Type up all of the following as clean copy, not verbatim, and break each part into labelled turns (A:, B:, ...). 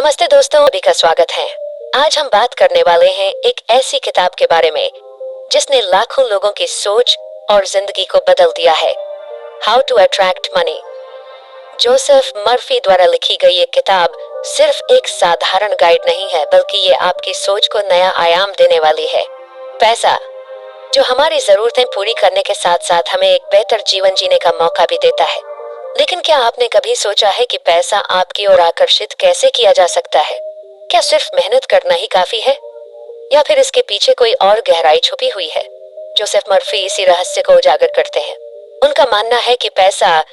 A: नमस्ते दोस्तों, सभी का स्वागत है। आज हम बात करने वाले हैं एक ऐसी किताब के बारे में जिसने लाखों लोगों की सोच और जिंदगी को बदल दिया है। How to attract money. Joseph Murphy द्वारा लिखी गई ये किताब सिर्फ एक साधारण गाइड नहीं है, बल्कि ये आपकी सोच को नया आयाम देने वाली है। पैसा, जो हमारी जरूरतें पूरी करने के साथ साथ हमें एक बेहतर जीवन जीने का मौका भी देता है। लेकिन क्या आपने कभी सोचा है कि पैसा आपकी ओर आकर्षित कैसे किया जा सकता है? क्या सिर्फ मेहनत करना ही काफी है, या फिर इसके पीछे कोई और गहराई छुपी हुई है? जोसेफ मर्फी इसी रहस्य को उजागर करते हैं। उनका मानना है कि पैसा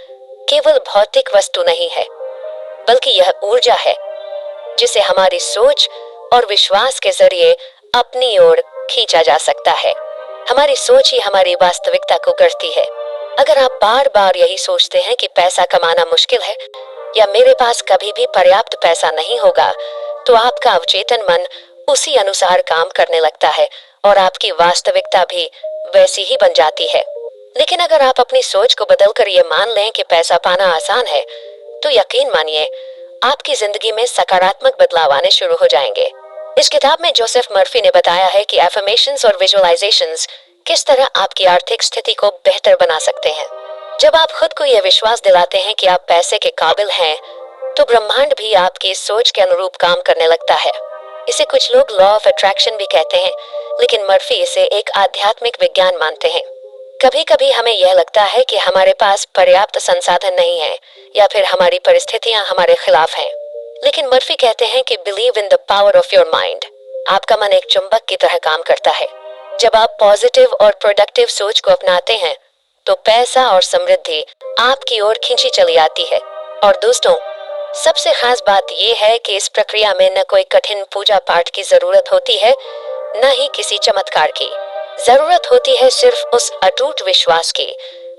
A: केवल भौतिक वस्तु नहीं है, बल्कि यह ऊर्जा है जिसे हमारी सोच और विश्वास के जरिए अपनी ओर खींचा जा सकता है। हमारी सोच ही हमारी वास्तविकता को गढ़ती है। अगर आप बार बार यही सोचते हैं कि पैसा कमाना मुश्किल है या मेरे पास कभी भी पर्याप्त पैसा नहीं होगा, तो आपका अवचेतन मन उसी अनुसार काम करने लगता है और आपकी वास्तविकता भी वैसी ही बन जाती है। लेकिन अगर आप अपनी सोच को बदलकर ये मान लें कि पैसा पाना आसान है, तो यकीन मानिए आपकी जिंदगी में सकारात्मक बदलाव आने शुरू हो जाएंगे। इस किताब में जोसेफ मर्फी ने बताया है कि एफर्मेशंस और विजुअलाइजेशंस किस तरह आपकी आर्थिक स्थिति को बेहतर बना सकते हैं। जब आप खुद को यह विश्वास दिलाते हैं कि आप पैसे के काबिल हैं, तो ब्रह्मांड भी आपकी सोच के अनुरूप काम करने लगता है। इसे कुछ लोग लॉ ऑफ अट्रैक्शन भी कहते हैं, लेकिन मर्फी इसे एक आध्यात्मिक विज्ञान मानते हैं। कभी कभी हमें यह लगता है कि हमारे पास पर्याप्त संसाधन नहीं है या फिर हमारी परिस्थितियां हमारे खिलाफ हैं। लेकिन मर्फी कहते हैं कि believe in the power of your mind. आपका मन एक चुंबक की तरह काम करता है। जब आप पॉजिटिव और प्रोडक्टिव सोच को अपनाते हैं, तो पैसा और समृद्धि आपकी ओर खींची चली आती है। और दोस्तों, सबसे खास बात यह है कि इस प्रक्रिया में न कोई कठिन पूजा पाठ की जरूरत होती है, न ही किसी चमत्कार की। जरूरत होती है सिर्फ उस अटूट विश्वास की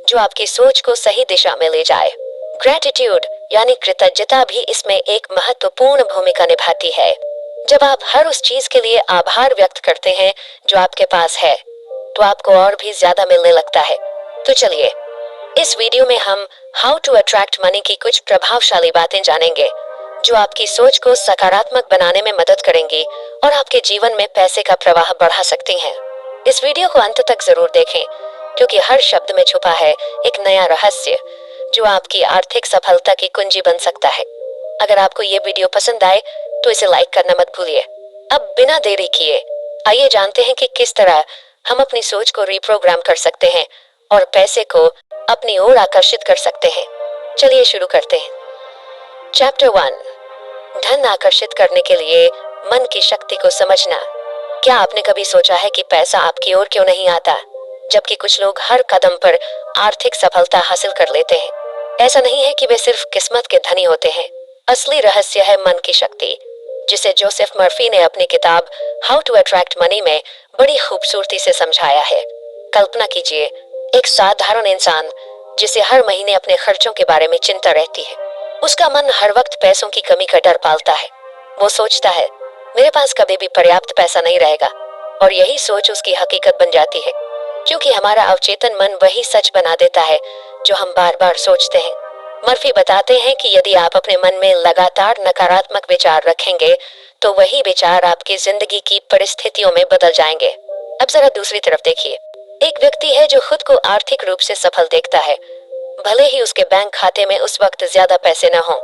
A: जो आपकी सोच को सही दिशा में ले जाए। ग्रेटिट्यूड यानी कृतज्ञता भी इसमें एक महत्वपूर्ण भूमिका निभाती है। जब आप हर उस चीज के लिए आभार व्यक्त करते हैं जो आपके पास है, तो आपको और भी ज्यादा मिलने लगता है। तो चलिए, इस वीडियो में हम हाउ टू अट्रैक्ट मनी की कुछ प्रभावशाली बातें जानेंगे जो आपकी सोच को सकारात्मक बनाने में मदद करेंगी और आपके जीवन में पैसे का प्रवाह बढ़ा सकती हैं। इस वीडियो को अंत तक जरूर देखें, क्योंकि हर शब्द में छुपा है एक नया रहस्य जो आपकी आर्थिक सफलता की कुंजी बन सकता है। अगर आपको ये वीडियो पसंद आए तो इसे लाइक करना मत भूलिए। अब बिना देरी किए आइए जानते हैं कि किस तरह हम अपनी सोच को रिप्रोग्राम कर सकते हैं और पैसे को अपनी ओर आकर्षित कर सकते हैं। चलिए शुरू करते हैं। चैप्टर 1, धन आकर्षित करने के लिए मन की शक्ति को समझना। क्या आपने कभी सोचा है कि पैसा आपकी ओर क्यों नहीं आता, जबकि कुछ लोग हर कदम पर आर्थिक सफलता हासिल कर लेते हैं? ऐसा नहीं है कि वे सिर्फ किस्मत के धनी होते हैं। असली रहस्य है मन की शक्ति, जिसे जोसेफ मर्फी ने अपनी किताब हाउ टू अट्रैक्ट मनी में बड़ी खूबसूरती से समझाया है। कल्पना कीजिए, एक साधारण इंसान जिसे हर महीने अपने खर्चों के बारे में चिंता रहती है। उसका मन हर वक्त पैसों की कमी का डर पालता है। वो सोचता है, मेरे पास कभी भी पर्याप्त पैसा नहीं रहेगा, और यही सोच उसकी हकीकत बन जाती है, क्योंकि हमारा अवचेतन मन वही सच बना देता है जो हम बार बार सोचते हैं। मर्फी बताते हैं कि यदि आप अपने मन में लगातार नकारात्मक विचार रखेंगे, तो वही विचार आपकी जिंदगी की परिस्थितियों में बदल जाएंगे। अब जरा दूसरी तरफ देखिए। एक व्यक्ति है जो खुद को आर्थिक रूप से सफल देखता है, भले ही उसके बैंक खाते में उस वक्त ज्यादा पैसे न हों।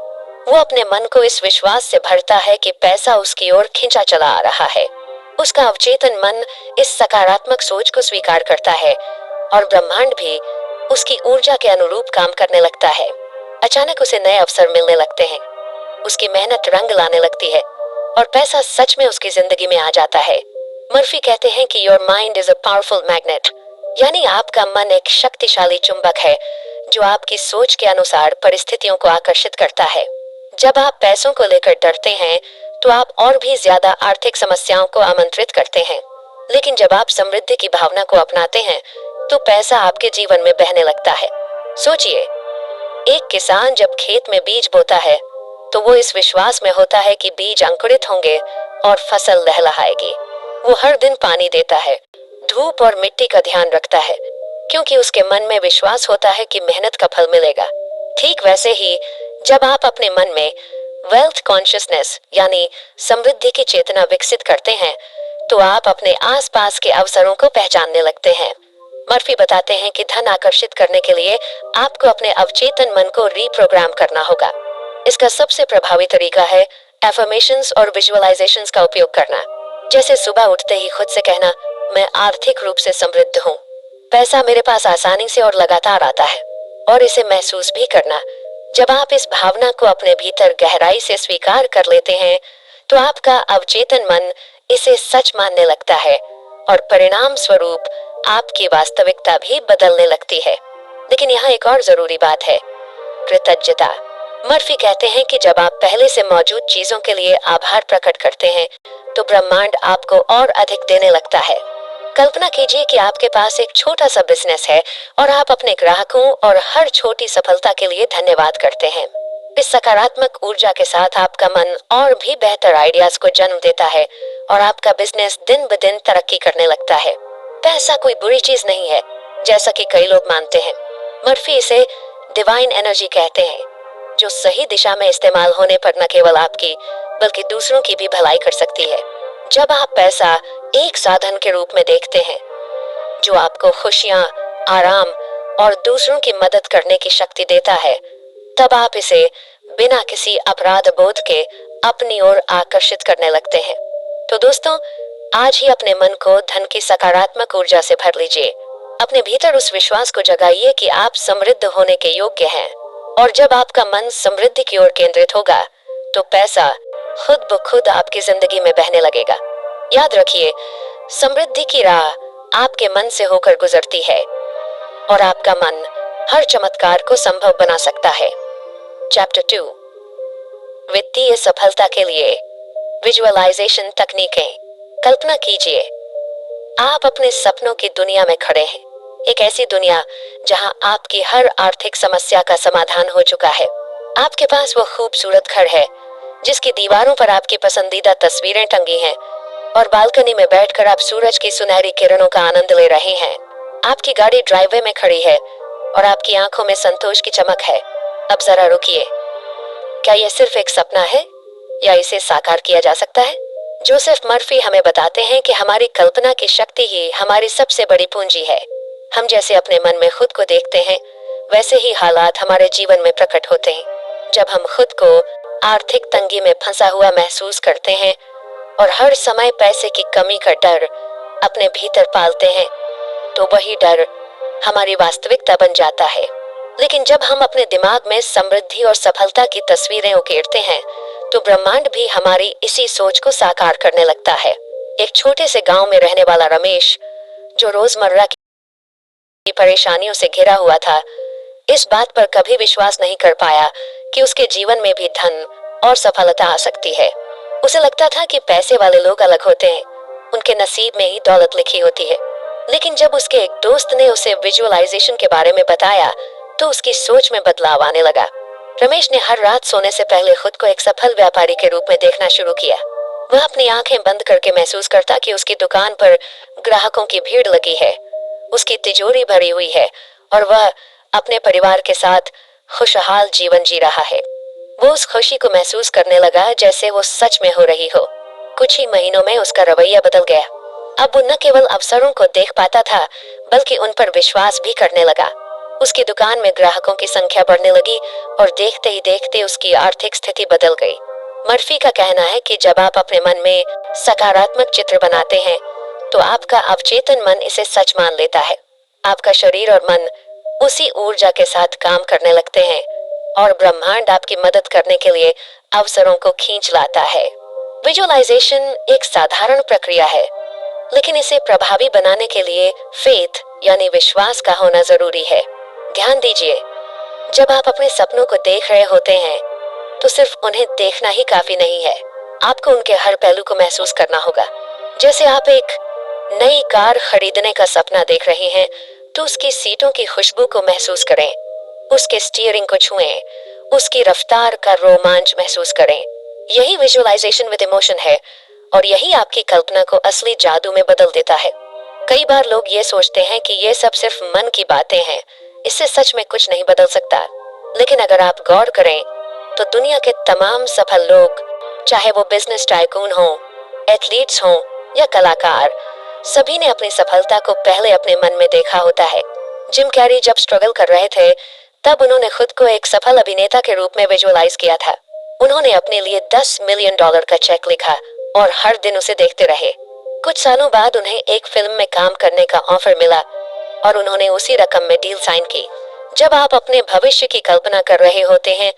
A: वो अपने मन को इस विश्वास से भरता है कि पैसा उसकी ओर खींचा चला आ रहा है। उसका अवचेतन मन इस सकारात्मक सोच को स्वीकार करता है और ब्रह्मांड भी उसकी ऊर्जा के अनुरूप काम करने लगता है। अचानक उसे नए अवसर मिलने लगते हैं, उसकी मेहनत रंग लाने लगती है और पैसा सच में उसकी जिंदगी में आ जाता है। मर्फी कहते हैं कि your mind is a powerful magnet, यानी आपका मन एक शक्तिशाली चुंबक है जो आपकी सोच के अनुसार परिस्थितियों को आकर्षित करता है। जब आप पैसों को लेकर डरते हैं, तो आप और भी ज्यादा आर्थिक समस्याओं को आमंत्रित करते हैं। लेकिन जब आप समृद्धि की भावना को अपनाते हैं, तो पैसा आपके जीवन में बहने लगता है। सोचिए, एक किसान जब खेत में बीज बोता है, तो वो इस विश्वास में होता है कि बीज अंकुरित होंगे और फसल लहलहाएगी। वो हर दिन पानी देता है, धूप और मिट्टी का ध्यान रखता है, क्योंकि उसके मन में विश्वास होता है कि मेहनत का फल मिलेगा। ठीक वैसे ही, जब आप अपने मन में वेल्थ कॉन्शियसनेस यानी समृद्धि की चेतना विकसित करते हैं तो आप अपने आसपास के अवसरों को पहचानने लगते हैं। मर्फी बताते हैं कि धन आकर्षित करने के लिए आपको अपने अवचेतन मन को रीप्रोग्राम करना होगा। इसका सबसे प्रभावी तरीका है एफर्मेशंस और विजुअलाइजेशंस का उपयोग करना। जैसे सुबह उठते ही खुद से कहना, मैं आर्थिक रूप से समृद्ध हूँ, पैसा मेरे पास आसानी से और लगातार आता है, और इसे महसूस भी करना। जब आप इस भावना को अपने भीतर गहराई से स्वीकार कर लेते हैं तो आपका अवचेतन मन इसे सच मानने लगता है और परिणाम स्वरूप आपकी वास्तविकता भी बदलने लगती है। लेकिन यहाँ एक और जरूरी बात है, कृतज्ञता। मर्फी कहते हैं कि जब आप पहले से मौजूद चीजों के लिए आभार प्रकट करते हैं तो ब्रह्मांड आपको और अधिक देने लगता है। कल्पना कीजिए कि आपके पास एक छोटा सा बिजनेस है और आप अपने ग्राहकों और हर छोटी सफलता के लिए धन्यवाद करते हैं। इस सकारात्मक ऊर्जा के साथ आपका मन और भी बेहतर आइडियाज को जन्म देता है और आपका बिजनेस दिन ब दिन तरक्की करने लगता है। पैसा कोई बुरी चीज नहीं है जैसा कि कई लोग मानते हैं। मर्फी इसे डिवाइन एनर्जी कहते हैं, जो सही दिशा में इस्तेमाल होने पर न केवल आपकी बल्कि दूसरों की भी भलाई कर सकती है। जब आप पैसा एक साधन के रूप में देखते हैं जो आपको खुशियां, आराम और दूसरों की मदद करने की शक्ति देता है, तब आप इसे बिना किसी अपराध बोध के अपनी ओर आकर्षित करने लगते हैं। तो दोस्तों, आज ही अपने मन को धन की सकारात्मक ऊर्जा से भर लीजिए। अपने भीतर उस विश्वास को जगाइए कि आप समृद्ध होने के योग्य हैं, और जब आपका मन समृद्धि की ओर केंद्रित होगा तो पैसा खुद ब खुद आपकी जिंदगी में बहने लगेगा। याद रखिए, समृद्धि की राह आपके मन से होकर गुजरती है और आपका मन हर चमत्कार को संभव बना सकता है। चैप्टर 2, वित्तीय सफलता के लिए विजुअलाइजेशन तकनीकें। कल्पना कीजिए, आप अपने सपनों की दुनिया में खड़े हैं, एक ऐसी दुनिया जहां आपकी हर आर्थिक समस्या का समाधान हो चुका है। आपके पास वो खूबसूरत घर है जिसकी दीवारों पर आपकी पसंदीदा तस्वीरें टंगी हैं, और बालकनी में बैठकर आप सूरज की सुनहरी किरणों का आनंद ले रहे हैं। आपकी गाड़ी ड्राइववे में खड़ी है और आपकी आंखों में संतोष की चमक है। अब जरा रुकिए, क्या यह सिर्फ एक सपना है या इसे साकार किया जा सकता है? जोसेफ मर्फी हमें बताते हैं कि हमारी कल्पना की शक्ति ही हमारी सबसे बड़ी पूंजी है। हम जैसे अपने मन में खुद को देखते हैं, वैसे ही हालात हमारे जीवन में प्रकट होते हैं। जब हम खुद को आर्थिक तंगी में फंसा हुआ महसूस करते हैं और हर समय पैसे की कमी का डर अपने भीतर पालते हैं, तो वही डर हमारी वास्तविकता बन जाता है। लेकिन जब हम अपने दिमाग में समृद्धि और सफलता की तस्वीरें उकेरते हैं तो ब्रह्मांड भी हमारी इसी सोच को साकार करने लगता है। एक छोटे से गांव में रहने वाला रमेश, जो रोजमर्रा की परेशानियों से घिरा हुआ था, इस बात पर कभी विश्वास नहीं कर पाया कि उसके जीवन में भी धन और सफलता आ सकती है। उसे लगता था कि पैसे वाले लोग अलग होते हैं, उनके नसीब में ही दौलत लिखी होती है। लेकिन जब उसके एक दोस्त ने उसे विजुअलाइजेशन के बारे में बताया तो उसकी सोच में बदलाव आने लगा। रमेश ने हर रात सोने से पहले खुद को एक सफल व्यापारी के रूप में देखना शुरू किया। वह अपनी आंखें बंद करके महसूस करता कि उसकी दुकान पर ग्राहकों की भीड़ लगी है, उसकी तिजोरी भरी हुई है और वह अपने परिवार के साथ खुशहाल जीवन जी रहा है। वो उस खुशी को महसूस करने लगा जैसे वो सच में हो रही हो। कुछ ही महीनों में उसका रवैया बदल गया। अब वो न केवल अवसरों को देख पाता था बल्कि उन पर विश्वास भी करने लगा। उसकी दुकान में ग्राहकों की संख्या बढ़ने लगी और देखते ही देखते उसकी आर्थिक स्थिति बदल गई। मर्फी का कहना है कि जब आप अपने मन में सकारात्मक चित्र बनाते हैं तो आपका अवचेतन मन इसे सच मान लेता है। आपका शरीर और मन उसी ऊर्जा के साथ काम करने लगते हैं और ब्रह्मांड आपकी मदद करने के लिए अवसरों को खींच लाता है। विजुअलाइजेशन एक साधारण प्रक्रिया है, लेकिन इसे प्रभावी बनाने के लिए फेथ यानी विश्वास का होना जरूरी है। ध्यान दीजिए, जब आप अपने सपनों को देख रहे होते हैं तो सिर्फ उन्हें देखना ही काफी नहीं है, आपको उनके हर पहलू को महसूस करना होगा। जैसे आप एक नई कार खरीदने का सपना देख रहे हैं तो उसकी सीटों की खुशबू को महसूस करें, उसके स्टीयरिंग को छुएं, उसकी रफ्तार का रोमांच महसूस करें। यही विजुअलाइजेशन विद इमोशन है और यही आपकी कल्पना को असली जादू में बदल देता है। कई बार लोग ये सोचते हैं कि ये सब सिर्फ मन की बातें हैं, इससे सच में कुछ नहीं बदल सकता। लेकिन अगर आप गौर करें तो दुनिया के तमाम सफल लोग, चाहे वो बिजनेस टाइकून हो, एथलीट्स हो या कलाकार, सभी ने अपनी सफलता को पहले अपने मन में देखा होता है। जिम कैरी जब स्ट्रगल कर रहे थे, तब उन्होंने खुद को एक सफल अभिनेता के रूप में विजुअलाइज किया था। उन्होंने अपने लिए $10 मिलियन का चेक लिखा और हर दिन उसे देखते रहे। कुछ सालों बाद उन्हें एक फिल्म में काम करने का ऑफर मिला और उन्होंने उसी रकम में डील साइन की। जब आप अपने भविष्य की कल्पना कर रहे होते हैं,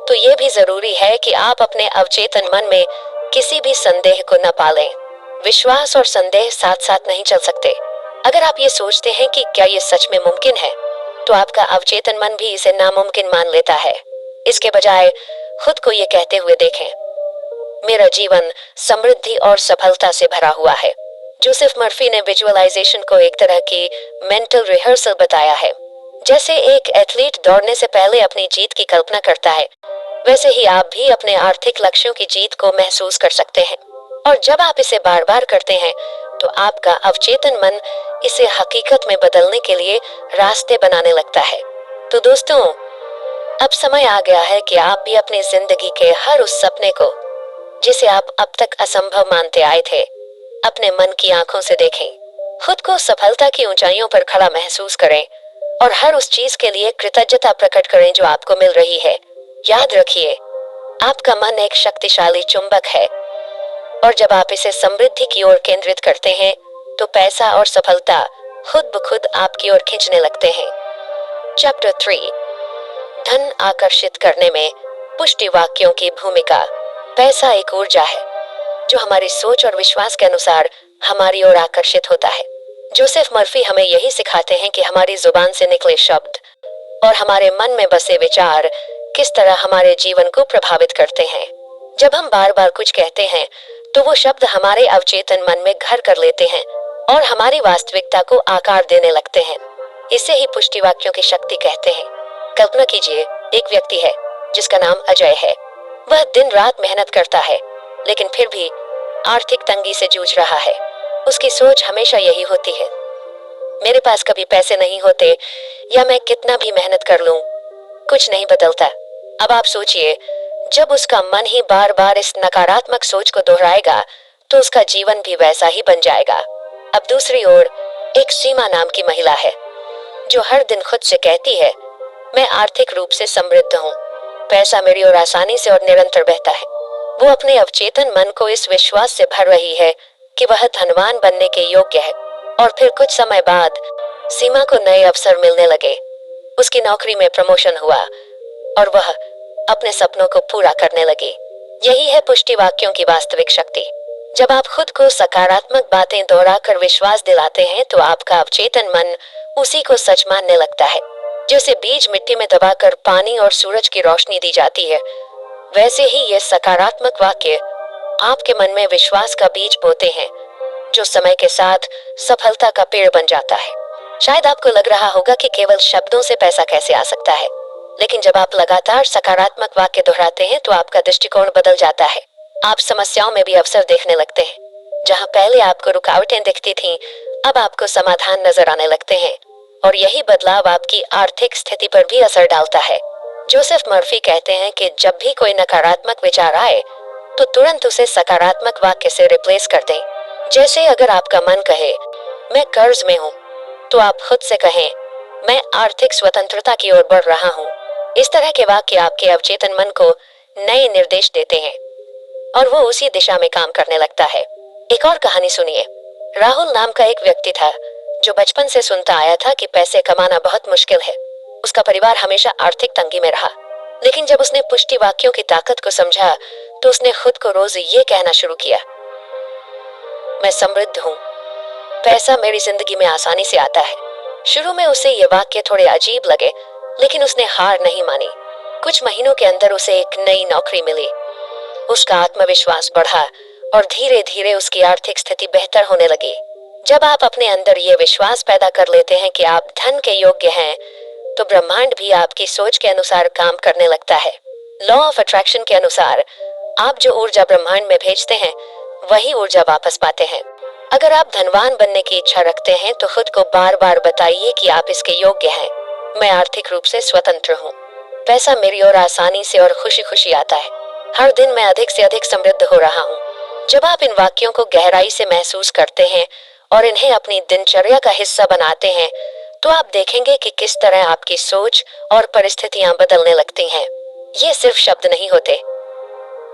A: तो ये भी जरूरी है कि आप अपने अवचेतन मन में किसी भी संदेह को न पालें। विश्वास और संदेह साथ साथ नहीं चल सकते। अगर आप ये सोचते हैं कि क्या ये सच में मुमकिन है, तो आपका अवचेतन मन भी इसे नामुमकिन मान लेता है। इसके बजाय खुद को ये कहते हुए देखें, मेरा जीवन समृद्धि और सफलता से भरा हुआ है। जोसेफ मर्फी ने विजुअलाइजेशन को एक तरह की मेंटल रिहर्सल बताया है। जैसे एक एथलीट दौड़ने से पहले अपनी जीत की कल्पना करता है, वैसे ही आप भी अपने आर्थिक लक्ष्यों की जीत को महसूस कर सकते हैं। और जब आप इसे बार बार करते हैं, तो आपका अवचेतन मन इसे हकीकत में बदलने के लिए रास्ते बनाने लगता है। तो दोस्तों, अब समय आ गया है कि आप भी अपनी जिंदगी के हर उस सपने को, जिसे आप अब तक असंभव मानते आए थे, अपने मन की आंखों से देखें। खुद को सफलता की ऊंचाइयों पर खड़ा महसूस करें और हर उस चीज के लिए कृतज्ञता प्रकट करें जो आपको मिल रही है। याद रखिए, आपका मन एक शक्तिशाली चुंबक है और जब आप इसे समृद्धि की ओर केंद्रित करते हैं, तो पैसा और सफलता खुद ब खुद आपकी ओर खींचने लगते हैं। चैप्टर 3, धन आकर्षित करने में पुष्टि वाक्यों की भूमिका। पैसा एक ऊर्जा है जो हमारी सोच और विश्वास के अनुसार हमारी ओर आकर्षित होता है। जोसेफ मर्फी हमें यही सिखाते हैं कि हमारी जुबान से निकले शब्द और हमारे मन में बसे विचार किस तरह हमारे जीवन को प्रभावित करते हैं। जब हम बार बार कुछ कहते हैं, तो वो शब्द हमारे अवचेतन मन में घर कर लेते हैं और हमारी वास्तविकता को आकार देने लगते हैं। इसे ही पुष्टि वाक्यों की शक्ति कहते हैं। कल्पना कीजिए, एक व्यक्ति है जिसका नाम अजय है। वह दिन रात मेहनत करता है, लेकिन फिर भी आर्थिक तंगी से जूझ रहा है। उसकी सोच हमेशा यही होती है, मेरे पास कभी पैसे नहीं होते, या मैं कितना भी मेहनत कर लूं, कुछ नहीं बदलता। अब आप सोचिए, जब उसका मन ही बार बार इस नकारात्मक सोच को दोहराएगा, तो उसका जीवन भी वैसा ही बन जाएगा। अब दूसरी ओर एक सीमा नाम की महिला है, जो हर दिन खुद से कहती है, मैं आर्थिक रूप से समृद्ध हूँ, पैसा मेरी ओर आसानी से और निरंतर बहता है। वो अपने अवचेतन मन को इस विश्वास से भर रही है कि वह धनवान बनने के योग्य है। और फिर कुछ समय बाद सीमा को नए अवसर मिलने लगे। उसकी नौकरी में प्रमोशन हुआ और वह अपने सपनों को पूरा करने लगी। यही है पुष्टि वाक्यों की वास्तविक शक्ति। जब आप खुद को सकारात्मक बातें दोहराकर विश्वास दिलाते हैं, तो आपका अवचेतन मन उसी को सच मानने लगता है। जैसे बीज मिट्टी में दबाकर पानी और सूरज की रोशनी दी जाती है, वैसे ही ये सकारात्मक वाक्य आपके मन में विश्वास का बीज बोते हैं, जो समय के साथ सफलता का पेड़ बन जाता है। शायद आपको लग रहा होगा कि केवल शब्दों से पैसा कैसे आ सकता है, लेकिन जब आप लगातार सकारात्मक वाक्य दोहराते हैं, तो आपका दृष्टिकोण बदल जाता है। आप समस्याओं में भी अवसर देखने लगते हैं। जहां पहले आपको रुकावटें दिखती थीं, अब आपको समाधान नजर आने लगते हैं, और यही बदलाव आपकी आर्थिक स्थिति पर भी असर डालता है। जोसेफ मर्फी कहते हैं कि जब भी कोई नकारात्मक विचार आए, तो तुरंत उसे सकारात्मक वाक्य से रिप्लेस कर दें। जैसे अगर आपका मन कहे, मैं कर्ज में हूँ, तो आप खुद से कहें, मैं आर्थिक स्वतंत्रता की ओर बढ़ रहा हूँ। इस तरह के वाक्य आपके अवचेतन मन को नए निर्देश देते हैं और वो उसी दिशा में काम करने लगता है। एक और कहानी सुनिए। राहुल नाम का एक व्यक्ति था, जो बचपन से सुनता आया था कि पैसे कमाना बहुत मुश्किल है। उसका परिवार हमेशा आर्थिक तंगी में रहा, लेकिन जब उसने पुष्टि वाक्यों की ताकत को समझा, तो उसने खुद को रोज ये कहना शुरू किया, मैं समृद्ध हूँ, पैसा मेरी जिंदगी में आसानी से आता है। शुरू में उसे ये वाक्य थोड़े अजीब लगे, लेकिन उसने हार नहीं मानी। कुछ महीनों के अंदर उसे एक नई नौकरी मिली। उसका आत्मविश्वास बढ़ा और धीरे धीरे उसकी आर्थिक स्थिति बेहतर होने लगी। जब आप अपने अंदर ये विश्वास पैदा कर लेते हैं कि आप धन के योग्य हैं, तो ब्रह्मांड भी आपकी सोच के अनुसार काम करने लगता है। लॉ ऑफ अट्रैक्शन के अनुसार आप जो ऊर्जा ब्रह्मांड में भेजते हैं, वही ऊर्जा वापस पाते हैं। अगर आप धनवान बनने की इच्छा रखते हैं, तो खुद को बार बार बताइए कि आप इसके योग्य हैं। मैं आर्थिक रूप से स्वतंत्र हूँ, पैसा मेरी ओर आसानी से और खुशी खुशी आता है। हर दिन मैं अधिक से अधिक समृद्ध हो रहा हूँ। जब आप इन वाक्यों को गहराई से महसूस करते हैं और इन्हें अपनी दिनचर्या का हिस्सा बनाते हैं, तो आप देखेंगे कि किस तरह आपकी सोच और परिस्थितियां बदलने लगती हैं। ये सिर्फ शब्द नहीं होते,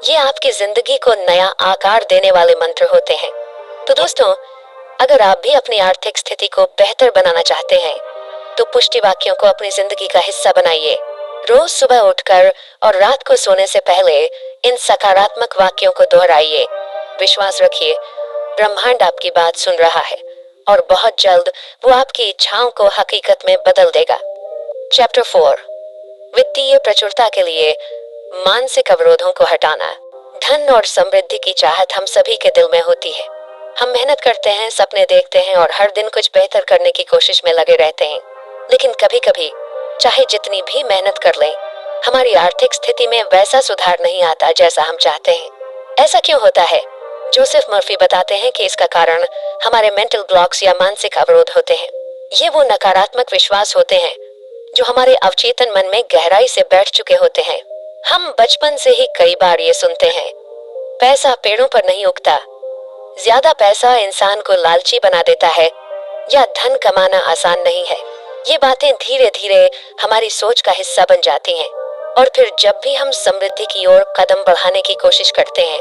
A: ये आपकी जिंदगी को नया आकार देने वाले मंत्र होते हैं। तो दोस्तों, अगर आप भी अपनी आर्थिक स्थिति को बेहतर बनाना चाहते हैं, तो पुष्टि वाक्यों को अपनी जिंदगी का हिस्सा बनाइए। रोज सुबह उठकर और रात को सोने से पहले इन सकारात्मक वाक्यों को दोहराइए। विश्वास रखिए, ब्रह्मांड आपकी बात सुन रहा है और बहुत जल्द वो आपकी इच्छाओं को हकीकत में बदल देगा। चैप्टर 4, वित्तीय प्रचुरता के लिए मानसिक अवरोधों को हटाना। धन और समृद्धि की चाहत हम सभी के दिल में होती है। हम मेहनत करते हैं, सपने देखते हैं और हर दिन कुछ बेहतर करने की कोशिश में लगे रहते हैं। लेकिन कभी कभी चाहे जितनी भी मेहनत कर लें, हमारी आर्थिक स्थिति में वैसा सुधार नहीं आता जैसा हम चाहते हैं। ऐसा क्यों होता है? जोसेफ मर्फी बताते हैं कि इसका कारण हमारे मेंटल ब्लॉक्स या मानसिक अवरोध होते हैं। ये वो नकारात्मक विश्वास होते हैं जो हमारे अवचेतन मन में गहराई से बैठ चुके होते हैं। हम बचपन से ही कई बार ये सुनते हैं, पैसा पेड़ों पर नहीं उगता, ज्यादा पैसा इंसान को लालची बना देता है, या धन कमाना आसान नहीं है। ये बातें धीरे धीरे हमारी सोच का हिस्सा बन जाती हैं और फिर जब भी हम समृद्धि की ओर कदम बढ़ाने की कोशिश करते हैं,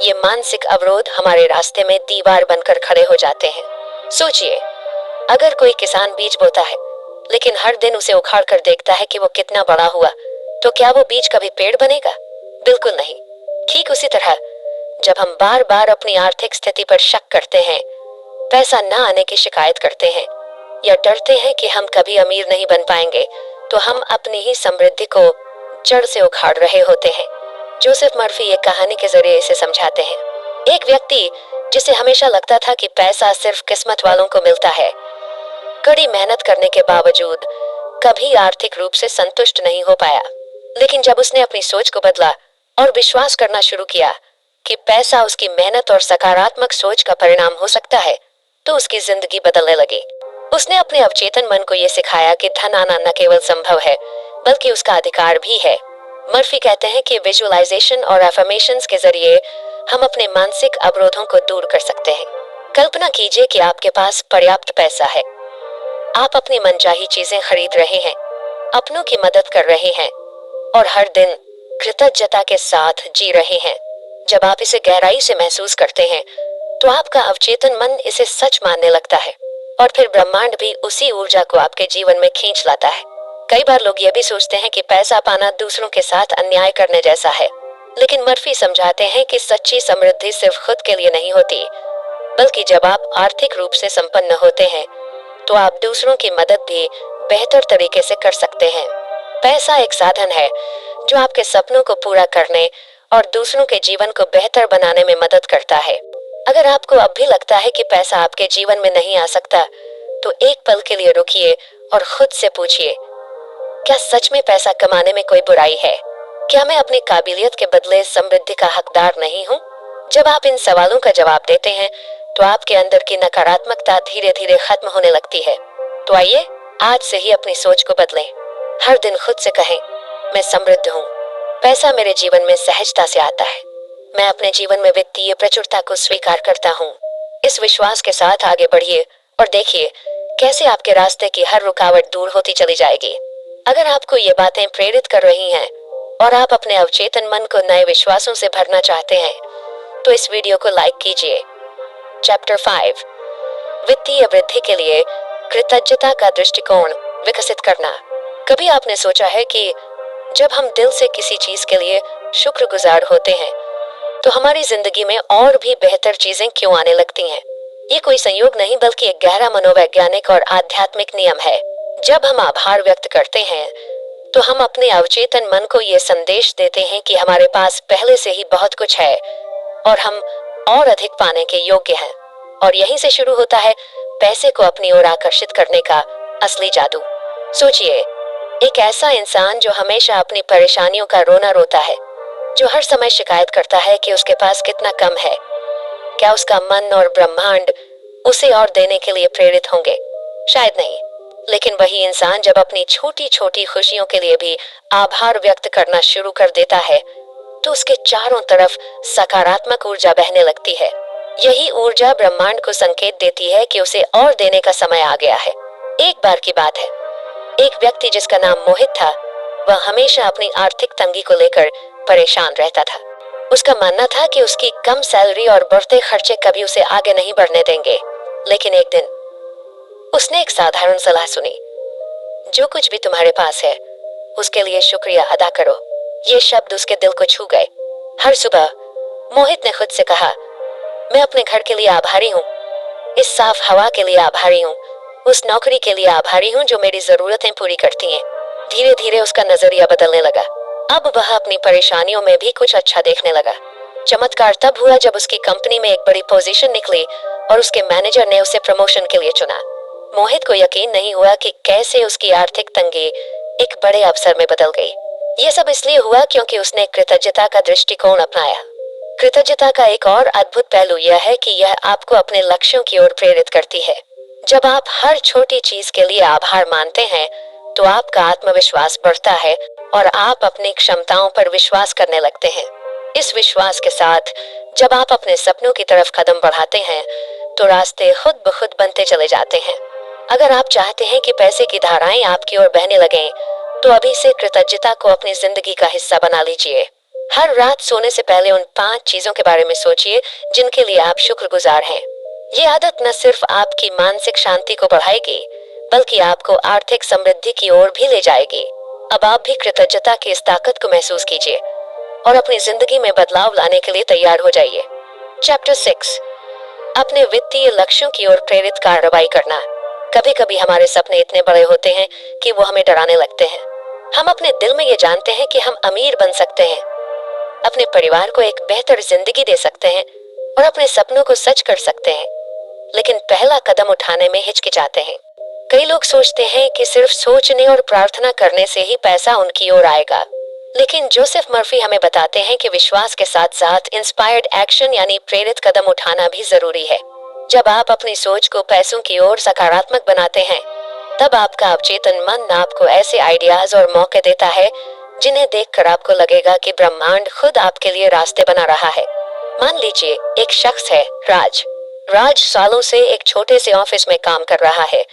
A: ये मानसिक अवरोध हमारे रास्ते में दीवार बनकर खड़े हो जाते हैं। सोचिए, अगर कोई किसान बीज बोता है लेकिन हर दिन उसे उखाड़ कर देखता है कि वो कितना बड़ा हुआ, तो क्या वो बीज कभी पेड़ बनेगा? बिल्कुल नहीं। ठीक उसी तरह जब हम बार बार अपनी आर्थिक स्थिति पर शक करते हैं, पैसा न आने की शिकायत करते हैं या डरते हैं कि हम कभी अमीर नहीं बन पाएंगे, तो हम अपनी ही समृद्धि को जड़ से उखाड़ रहे होते हैं। जोसेफ मर्फी एक कहानी के जरिए इसे समझाते हैं। एक व्यक्ति जिसे हमेशा लगता था कि पैसा सिर्फ किस्मत वालों को मिलता है, कड़ी मेहनत करने के बावजूद कभी आर्थिक रूप से संतुष्ट नहीं हो पाया। लेकिन जब उसने अपनी सोच को बदला और विश्वास करना शुरू किया कि पैसा उसकी मेहनत और सकारात्मक सोच का परिणाम हो सकता है, तो उसकी जिंदगी बदलने लगी। उसने अपने अवचेतन मन को यह सिखाया कि धन आना न केवल संभव है बल्कि उसका अधिकार भी है। मर्फी कहते हैं कि विजुअलाइजेशन और अफर्मेशंस के जरिए हम अपने मानसिक अवरोधों को दूर कर सकते हैं। कल्पना कीजिए कि आपके पास पर्याप्त पैसा है, आप अपनी मनचाही चीजें खरीद रहे हैं, अपनों की मदद कर रहे हैं और हर दिन कृतज्ञता के साथ जी रहे हैं। जब आप इसे गहराई से महसूस करते हैं, तो आपका अवचेतन मन इसे सच मानने लगता है और फिर ब्रह्मांड भी उसी ऊर्जा को आपके जीवन में खींच लाता है। कई बार लोग ये भी सोचते हैं कि पैसा पाना दूसरों के साथ अन्याय करने जैसा है, लेकिन मर्फी समझाते हैं कि सच्ची समृद्धि सिर्फ खुद के लिए नहीं होती, बल्कि जब आप आर्थिक रूप से संपन्न होते हैं, तो आप दूसरों की मदद भी बेहतर तरीके से कर सकते हैं। पैसा एक साधन है जो आपके सपनों को पूरा करने और दूसरों के जीवन को बेहतर बनाने में मदद करता है। अगर आपको अब भी लगता है कि पैसा आपके जीवन में नहीं आ सकता, तो एक पल के लिए रुकिए और खुद से पूछिए, क्या सच में पैसा कमाने में कोई बुराई है? क्या मैं अपनी काबिलियत के बदले समृद्धि का हकदार नहीं हूँ? जब आप इन सवालों का जवाब देते हैं, तो आपके अंदर की नकारात्मकता धीरे धीरे खत्म होने लगती है। तो आइए आज से ही अपनी सोच को बदलें। हर दिन खुद से कहें, मैं समृद्ध हूँ, पैसा मेरे जीवन में सहजता से आता है, मैं अपने जीवन में वित्तीय प्रचुरता को स्वीकार करता हूँ। इस विश्वास के साथ आगे बढ़िए और देखिए कैसे आपके रास्ते की हर रुकावट दूर होती चली जाएगी। अगर आपको ये बातें प्रेरित कर रही हैं और आप अपने अवचेतन मन को नए विश्वासों से भरना चाहते हैं, तो इस वीडियो को लाइक कीजिए। चैप्टर 5, वित्तीय वृद्धि के लिए कृतज्ञता का दृष्टिकोण विकसित करना। कभी आपने सोचा है कि जब हम दिल से किसी चीज के लिए शुक्रगुजार होते हैं, तो हमारी जिंदगी में और भी बेहतर चीजें क्यों आने लगती हैं? ये कोई संयोग नहीं बल्कि एक गहरा मनोवैज्ञानिक और आध्यात्मिक नियम है। जब हम आभार व्यक्त करते हैं, तो हम अपने अवचेतन मन को ये संदेश देते हैं कि हमारे पास पहले से ही बहुत कुछ है और हम और अधिक पाने के योग्य हैं। और यहीं से शुरू होता है पैसे को अपनी ओर आकर्षित करने का असली जादू। सोचिए, एक ऐसा इंसान जो हमेशा अपनी परेशानियों का रोना रोता है, जो हर समय शिकायत करता है कि उसके पास कितना कम है, क्या उसका मन और ब्रह्मांड उसे और देने के लिए प्रेरित होंगे? शायद नहीं। लेकिन वही इंसान जब अपनी छोटी छोटी खुशियों के लिए भी आभार व्यक्त करना शुरू कर देता है तो उसके चारों तरफ सकारात्मक ऊर्जा बहने लगती है। यही ऊर्जा ब्रह्मांड को संकेत देती है कि उसे और देने का समय आ गया है। एक बार की बात है, एक व्यक्ति जिसका नाम मोहित था, वह हमेशा अपनी आर्थिक तंगी को लेकर परेशान रहता था। उसका मानना था कि उसकी कम सैलरी और बढ़ते खर्चे कभी उसे आगे नहीं बढ़ने देंगे। लेकिन एक दिन उसने एक साधारण सलाह सुनी, जो कुछ भी तुम्हारे पास है उसके लिए शुक्रिया अदा करो। ये शब्द उसके दिल को छू गए। हर सुबह मोहित ने खुद से कहा, मैं अपने घर के लिए आभारी हूँ, इस साफ हवा के लिए आभारी हूँ, उस नौकरी के लिए आभारी हूँ जो मेरी जरूरतें पूरी करती हैं। धीरे धीरे उसका नजरिया बदलने लगा। अब वह अपनी परेशानियों में भी कुछ अच्छा देखने लगा। चमत्कार तब हुआ जब उसकी कंपनी में एक बड़ी पोजीशन निकली और उसके मैनेजर ने उसे प्रमोशन के लिए चुना। मोहित को यकीन नहीं हुआ कि कैसे उसकी आर्थिक तंगी एक बड़े अवसर में बदल गई। यह सब इसलिए हुआ क्योंकि उसने कृतज्ञता का दृष्टिकोण अपनाया। कृतज्ञता का एक और अद्भुत पहलू यह है कि यह आपको अपने लक्ष्यों की ओर प्रेरित करती है। जब आप हर छोटी चीज के लिए आभार मानते हैं तो आपका आत्मविश्वास बढ़ता है और आप अपनी क्षमताओं पर विश्वास करने लगते हैं। इस विश्वास के साथ जब आप अपने सपनों की तरफ कदम बढ़ाते हैं तो रास्ते खुद ब खुद बनते चले जाते हैं। अगर आप चाहते हैं कि पैसे की धाराएं आपकी ओर बहने लगें तो अभी से कृतज्ञता को अपनी जिंदगी का हिस्सा बना लीजिए। हर रात सोने से पहले उन 5 चीजों के बारे में सोचिए जिनके लिए आप शुक्रगुजार हैं। ये आदत न सिर्फ आपकी मानसिक शांति को बढ़ाएगी बल्कि आपको आर्थिक समृद्धि की ओर भी ले जाएगी। अब आप भी कृतज्ञता की इस ताकत को महसूस कीजिए और अपनी जिंदगी में बदलाव लाने के लिए तैयार हो जाइए। चैप्टर 6, अपने वित्तीय लक्ष्यों की ओर प्रेरित कार्रवाई करना। कभी कभी हमारे सपने इतने बड़े होते हैं कि वो हमें डराने लगते हैं। हम अपने दिल में ये जानते हैं कि हम अमीर बन सकते हैं, अपने परिवार को एक बेहतर जिंदगी दे सकते हैं और अपने सपनों को सच कर सकते हैं, लेकिन पहला कदम उठाने में हिचकिचाते हैं। कई लोग सोचते हैं कि सिर्फ सोचने और प्रार्थना करने से ही पैसा उनकी ओर आएगा, लेकिन जोसेफ मर्फी हमें बताते हैं कि विश्वास के साथ साथ इंस्पायर्ड एक्शन यानी प्रेरित कदम उठाना भी जरूरी है। जब आप अपनी सोच को पैसों की ओर सकारात्मक बनाते हैं तब आपका अवचेतन मन आपको ऐसे आइडियाज और मौके देता है जिन्हें देखकर आपको लगेगा कि ब्रह्मांड खुद आपके लिए रास्ते बना रहा है। मान लीजिए एक शख्स है राज। राज सालों से एक छोटे से ऑफिस में काम कर रहा है,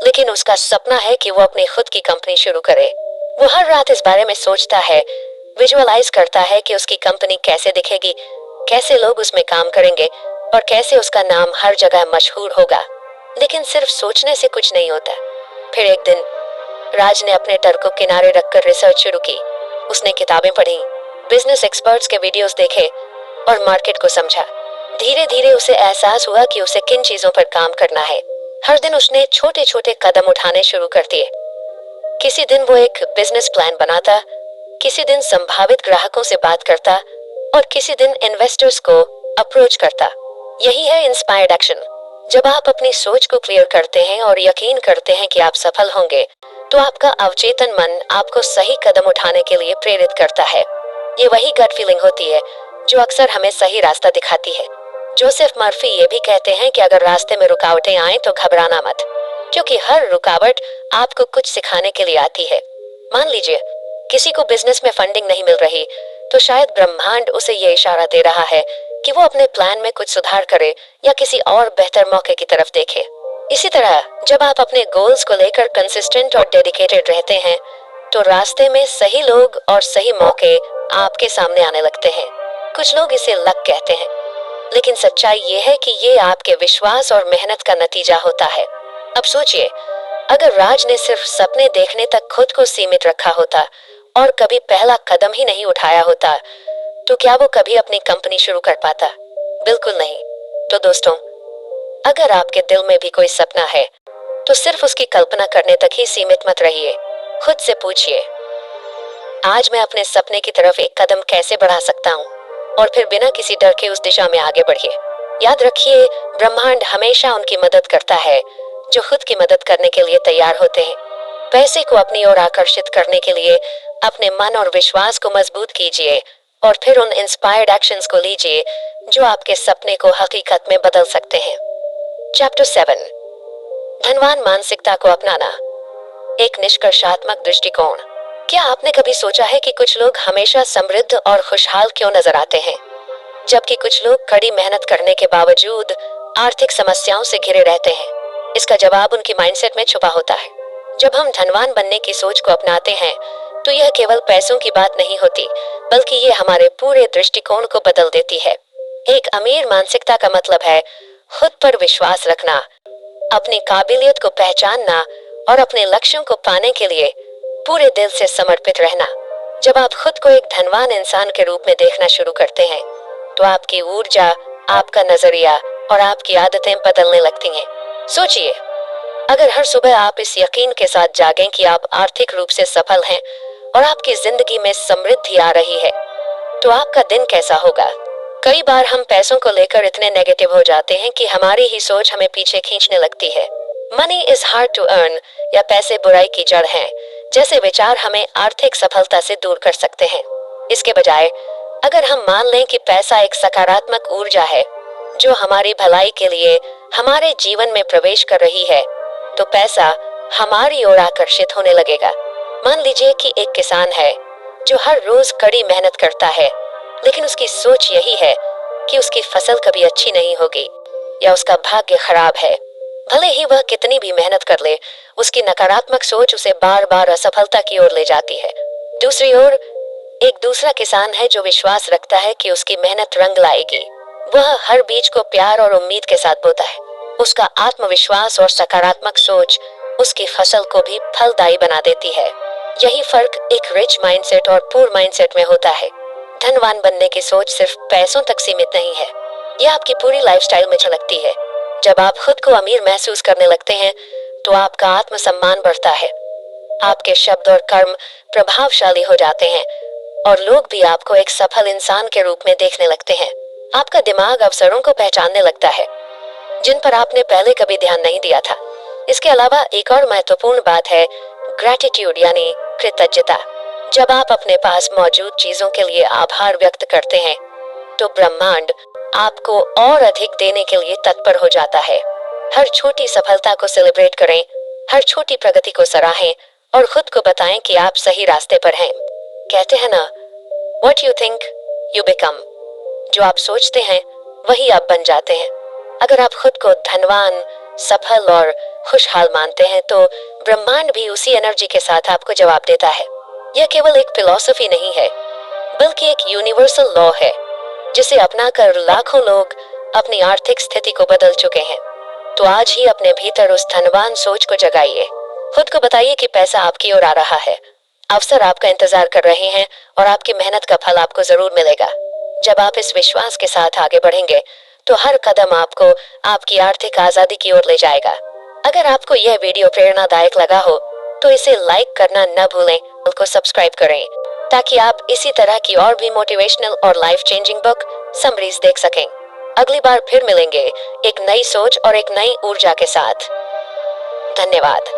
A: लेकिन उसका सपना है कि वो अपनी खुद की कंपनी शुरू करे। वो हर रात इस बारे में सोचता है, विजुअलाइज करता है कि उसकी कंपनी कैसे दिखेगी, कैसे लोग उसमें काम करेंगे और कैसे उसका नाम हर जगह मशहूर होगा। लेकिन सिर्फ सोचने से कुछ नहीं होता। फिर एक दिन राज ने अपने डर को किनारे रखकर रिसर्च शुरू की। उसने किताबें पढ़ी, बिजनेस एक्सपर्ट्स के वीडियोस देखे और मार्केट को समझा। धीरे धीरे उसे एहसास हुआ कि उसे किन चीजों पर काम करना है। हर दिन उसने छोटे छोटे कदम उठाने शुरू कर दिए। किसी दिन वो एक बिजनेस प्लान बनाता, किसी दिन संभावित ग्राहकों से बात करता और किसी दिन इन्वेस्टर्स को अप्रोच करता। यही है इंस्पायर्ड एक्शन। जब आप अपनी सोच को क्लियर करते हैं और यकीन करते हैं कि आप सफल होंगे तो आपका अवचेतन मन आपको सही कदम उठाने के लिए प्रेरित करता है। ये वही गट फीलिंग होती है जो अक्सर हमें सही रास्ता दिखाती है। जोसेफ मर्फी ये भी कहते हैं कि अगर रास्ते में रुकावटें आए तो घबराना मत, क्योंकि हर रुकावट आपको कुछ सिखाने के लिए आती है। मान लीजिए किसी को बिजनेस में फंडिंग नहीं मिल रही तो शायद ब्रह्मांड उसे ये इशारा दे रहा है कि वो अपने प्लान में कुछ सुधार करे या किसी और बेहतर मौके की तरफ देखे। इसी तरह जब आप अपने गोल्स को लेकर कंसिस्टेंट और डेडिकेटेड रहते हैं तो रास्ते में सही लोग और सही मौके आपके सामने आने लगते हैं। कुछ लोग इसे लक कहते हैं, लेकिन सच्चाई ये है कि ये आपके विश्वास और मेहनत का नतीजा होता है। अब सोचिए, अगर राज ने सिर्फ सपने देखने तक खुद को सीमित रखा होता और कभी पहला कदम ही नहीं उठाया होता तो क्या वो कभी अपनी कंपनी शुरू कर पाता? बिल्कुल नहीं। तो दोस्तों, अगर आपके दिल में भी कोई सपना है तो सिर्फ उसकी कल्पना करने तक ही सीमित मत रहिए। खुद से पूछिए, आज मैं अपने सपने की तरफ एक कदम कैसे बढ़ा सकता हूँ, और फिर बिना किसी डर के उस दिशा में आगे बढ़िए। याद रखिए, ब्रह्मांड हमेशा उनकी मदद करता है जो खुद की मदद करने के लिए तैयार होते हैं। पैसे को अपनी ओर आकर्षित करने के लिए अपने मन और विश्वास को मजबूत कीजिए और फिर उन इंस्पायर्ड एक्शंस को लीजिए जो आपके सपने को हकीकत में बदल सकते हैं। चैप्टर 7, धनवान मानसिकता को अपनाना। एक निष्कर्षात्मक दृष्टिकोण। क्या आपने कभी सोचा है कि कुछ लोग हमेशा समृद्ध और खुशहाल क्यों नजर आते हैं, जबकि कुछ लोग कड़ी मेहनत करने के बावजूद आर्थिक समस्याओं से घिरे रहते हैं? इसका जवाब उनके माइंडसेट में छुपा होता है। जब हम धनवान बनने की सोच को अपनाते हैं तो यह केवल पैसों की बात नहीं होती, बल्कि ये हमारे पूरे दृष्टिकोण को बदल देती है। एक अमीर मानसिकता का मतलब है खुद पर विश्वास रखना, अपनी काबिलियत को पहचानना और अपने लक्ष्यों को पाने के लिए पूरे दिल से समर्पित रहना। जब आप खुद को एक धनवान इंसान के रूप में देखना शुरू करते हैं तो आपकी ऊर्जा, आपका नजरिया और आपकी आदतें बदलने लगती हैं। सोचिए, अगर हर सुबह आप इस यकीन के साथ जागें कि आप आर्थिक रूप से सफल हैं और आपकी जिंदगी में समृद्धि आ रही है, तो आपका दिन कैसा होगा? कई बार हम पैसों को लेकर इतने नेगेटिव हो जाते हैं कि हमारी ही सोच हमें पीछे खींचने लगती है। Money is hard to earn या पैसे बुराई की जड़ हैं जैसे विचार हमें आर्थिक सफलता से दूर कर सकते हैं। इसके बजाय अगर हम मान लें कि पैसा एक सकारात्मक ऊर्जा है जो हमारी भलाई के लिए हमारे जीवन में प्रवेश कर रही है, तो पैसा हमारी ओर आकर्षित होने लगेगा। मान लीजिए कि एक किसान है जो हर रोज कड़ी मेहनत करता है, लेकिन उसकी सोच यही है कि उसकी फसल कभी अच्छी नहीं होगी या उसका भाग्य खराब है। भले ही वह कितनी भी मेहनत कर ले, उसकी नकारात्मक सोच उसे बार बार असफलता की ओर ले जाती है। दूसरी ओर एक दूसरा किसान है जो विश्वास रखता है कि उसकी मेहनत रंग लाएगी। वह हर बीज को प्यार और उम्मीद के साथ बोता है। उसका आत्मविश्वास और सकारात्मक सोच उसकी फसल को भी फलदायी बना देती है। यही फर्क एक रिच माइंडसेट और पुअर माइंडसेट में होता है। धनवान बनने की सोच सिर्फ पैसों तक सीमित नहीं है, यह आपकी पूरी लाइफस्टाइल में झलकती है। जब आप खुद को अमीर महसूस करने लगते हैं तो आपका आत्मसम्मान बढ़ता है, आपके शब्द और कर्म प्रभावशाली हो जाते हैं और लोग भी आपको एक सफल इंसान के रूप में देखने लगते हैं। आपका दिमाग अवसरों को पहचानने लगता है जिन पर आपने पहले कभी ध्यान नहीं दिया था। इसके अलावा एक और महत्वपूर्ण बात है ग्रैटिट्यूड यानी कृतज्ञता। जब आप अपने पास मौजूद चीजों के लिए आभार व्यक्त करते हैं तो ब्रह्मांड आपको और अधिक देने के लिए तत्पर हो जाता है। हर छोटी सफलता को सेलिब्रेट करें, हर छोटी प्रगति को सराहें और खुद को बताएं कि आप सही रास्ते पर हैं। कहते हैं ना, what you think you become. जो आप सोचते हैं वही आप बन जाते हैं। अगर आप खुद को धनवान, सफल और खुशहाल मानते हैं तो ब्रह्मांड भी उसी एनर्जी के साथ आपको जवाब देता है। यह केवल एक फिलॉसफी नहीं है, बल्कि एक यूनिवर्सल लॉ है जिसे अपनाकर लाखों लोग अपनी आर्थिक स्थिति को बदल चुके हैं। तो आज ही अपने भीतर उस धनवान सोच को जगाइए। खुद को बताइए कि पैसा आपकी ओर आ रहा है, अवसर आपका इंतजार कर रहे हैं और आपकी मेहनत का फल आपको जरूर मिलेगा। जब आप इस विश्वास के साथ आगे बढ़ेंगे तो हर कदम आपको आपकी आर्थिक आजादी की ओर ले जाएगा। अगर आपको यह वीडियो प्रेरणादायक लगा हो तो इसे लाइक करना न भूलें, चैनल को सब्सक्राइब करें ताकि आप इसी तरह की और भी मोटिवेशनल और लाइफ चेंजिंग बुक समरीज देख सकें। अगली बार फिर मिलेंगे एक नई सोच और एक नई ऊर्जा के साथ। धन्यवाद।